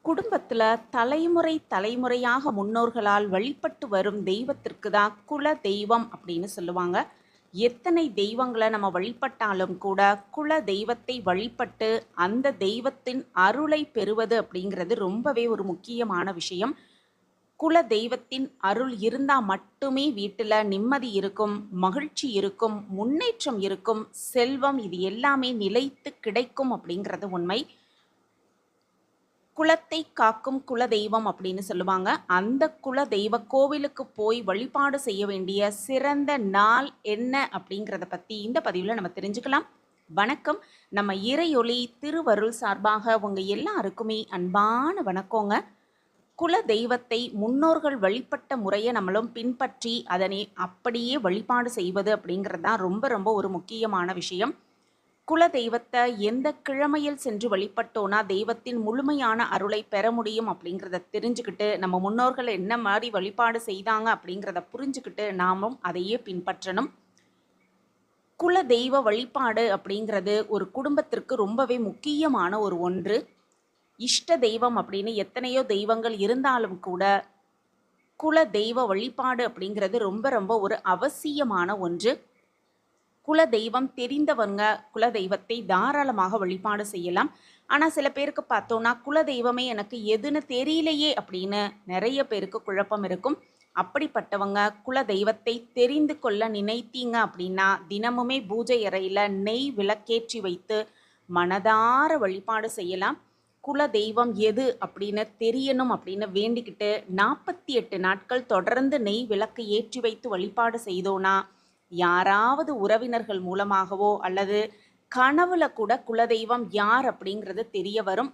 குடும்பத்துல தலைமுறை தலைமுறையாக முன்னோர்களால் வழிபட்டு வரும் தெய்வத்திற்கு தான் குல தெய்வம் அப்படின்னு சொல்லுவாங்க. எத்தனை தெய்வங்களை நம்ம வழிபட்டாலும் கூட குல தெய்வத்தை வழிபட்டு அந்த தெய்வத்தின் அருளை பெறுவது அப்படிங்கிறது ரொம்பவே ஒரு முக்கியமான விஷயம். குல தெய்வத்தின் அருள் இருந்தா மட்டுமே வீட்டுல நிம்மதி இருக்கும், மகிழ்ச்சி இருக்கும், முன்னேற்றம் இருக்கும், செல்வம் இது எல்லாமே நிலைத்து கிடைக்கும் அப்படிங்கிறது உண்மை. குலத்தை காக்கும் குல தெய்வம் அப்படின்னு சொல்லுவாங்க. அந்த குல தெய்வ கோவிலுக்கு போய் வழிபாடு செய்ய வேண்டிய சிறந்த நாள் என்ன அப்படிங்கிறத பற்றி இந்த பதிவில் நம்ம தெரிஞ்சுக்கலாம். வணக்கம். நம்ம இறையொளி திருவருள் சார்பாக உங்கள் எல்லாருக்குமே அன்பான வணக்கங்க. குல தெய்வத்தை முன்னோர்கள் வழிபட்ட முறையை நம்மளும் பின்பற்றி அதனை அப்படியே வழிபாடு செய்வது அப்படிங்கிறது தான் ரொம்ப ரொம்ப ஒரு முக்கியமான விஷயம். குல தெய்வத்தை எந்த கிழமையில் சென்று வழிபட்டோன்னா தெய்வத்தின் முழுமையான அருளை பெற முடியும் அப்படிங்கிறத தெரிஞ்சுக்கிட்டு நம்ம முன்னோர்கள் என்ன மாதிரி வழிபாடு செய்தாங்க அப்படிங்கிறத புரிஞ்சுக்கிட்டு நாமும் அதையே பின்பற்றணும். குல தெய்வ வழிபாடு அப்படிங்கிறது ஒரு குடும்பத்திற்கு ரொம்பவே முக்கியமான ஒரு ஒன்று. இஷ்ட தெய்வம் அப்படின்னு எத்தனையோ தெய்வங்கள் இருந்தாலும் கூட குல தெய்வ வழிபாடு அப்படிங்கிறது ரொம்ப ரொம்ப ஒரு அவசியமான ஒன்று. குல தெய்வம் தெரிந்தவங்க குல தெய்வத்தை தாராளமாக வழிபாடு செய்யலாம். ஆனால் சில பேருக்கு பார்த்தோன்னா குல தெய்வமே எனக்கு எதுன்னு தெரியலையே அப்படின்னு நிறைய பேருக்கு குழப்பம் இருக்கும். அப்படிப்பட்டவங்க குல தெய்வத்தை தெரிந்து கொள்ள நினைத்தீங்க அப்படின்னா தினமுமே பூஜை அறையில் நெய் விளக்கேற்றி வைத்து மனதார வழிபாடு செய்யலாம். குல தெய்வம் எது அப்படின்னு தெரியணும் அப்படின்னு வேண்டிக்கிட்டு 48 நாட்கள் தொடர்ந்து நெய் விளக்கு ஏற்றி வைத்து வழிபாடு செய்தோன்னா யாராவது உறவினர்கள் மூலமாகவோ அல்லது கனவுல கூட குலதெய்வம் யார் அப்படிங்கிறது தெரிய வரும்.